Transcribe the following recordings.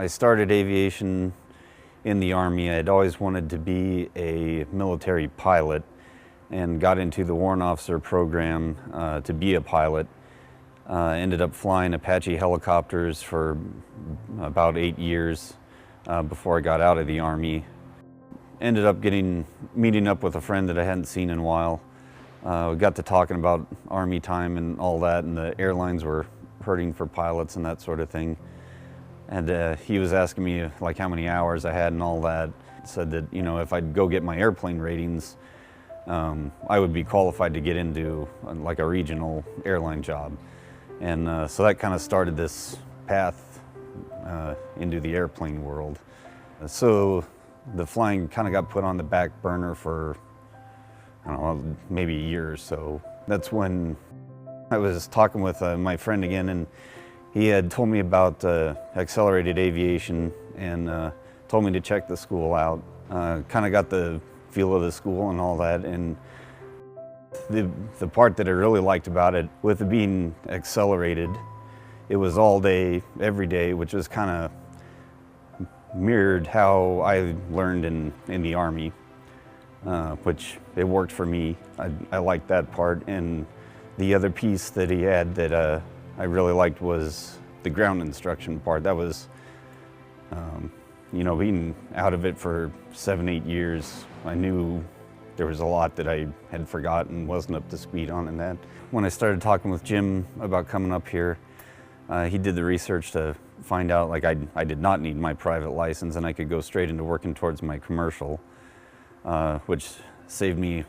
I started aviation in the Army. I'd always wanted to be a military pilot and got into the warrant officer program to be a pilot. Ended up flying Apache helicopters for about 8 years before I got out of the Army. Ended up meeting up with a friend that I hadn't seen in a while. We got to talking about Army time and all that, and the airlines were hurting for pilots and that sort of thing. And he was asking me like how many hours I had and all that. Said that, you know, if I'd go get my airplane ratings, I would be qualified to get into like a regional airline job. And so that kind of started this path into the airplane world. So the flying kind of got put on the back burner for, I don't know, maybe a year or so. That's when I was talking with my friend again, and he had told me about accelerated aviation and told me to check the school out. Kind of got the feel of the school and all that. And the part that I really liked about it, with it being accelerated, it was all day, every day, which was kind of mirrored how I learned in the Army, which it worked for me. I liked that part. And the other piece that he had that I really liked was the ground instruction part. That was, you know, being out of it for 7-8 years, I knew there was a lot that I had forgotten, wasn't up to speed on in that. When I started talking with Jim about coming up here, he did the research to find out like I did not need my private license and I could go straight into working towards my commercial, which saved me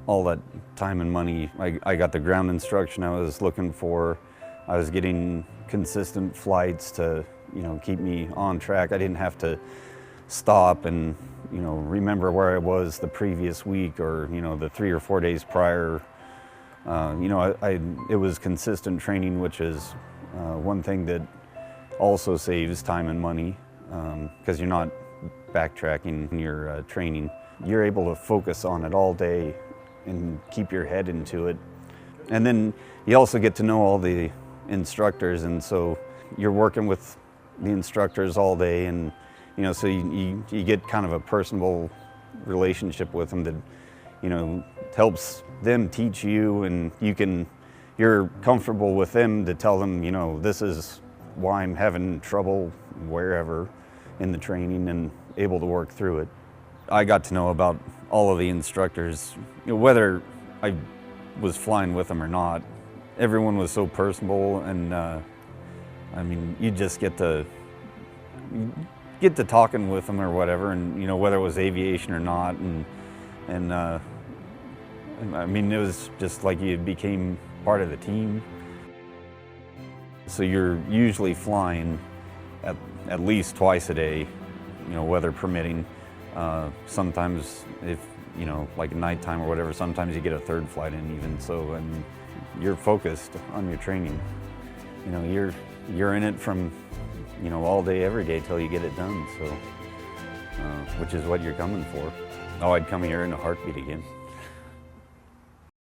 all that time and money. I got the ground instruction I was looking for. I was getting consistent flights to, you know, keep me on track. I didn't have to stop and, you know, remember where I was the previous week or, you know, the 3 or 4 days prior. You know, it was consistent training, which is one thing that also saves time and money because you're not backtracking in your training. You're able to focus on it all day and keep your head into it. And then you also get to know all the instructors, and so you're working with the instructors all day, and you know, so you get kind of a personable relationship with them that, you know, helps them teach you, and you're comfortable with them to tell them, you know, this is why I'm having trouble wherever in the training, and able to work through it. I got to know about all of the instructors, you know, whether I was flying with them or not. Everyone was so personable, and I mean, you just get to talking with them or whatever, and you know, whether it was aviation or not, and I mean, it was just like you became part of the team. So you're usually flying at least twice a day, you know, weather permitting. Sometimes, if you know, like nighttime or whatever, sometimes you get a third flight in even. So, and you're focused on your training. You know, you're in it from, you know, all day, every day till you get it done. So, which is what you're coming for. Oh, I'd come here in a heartbeat again.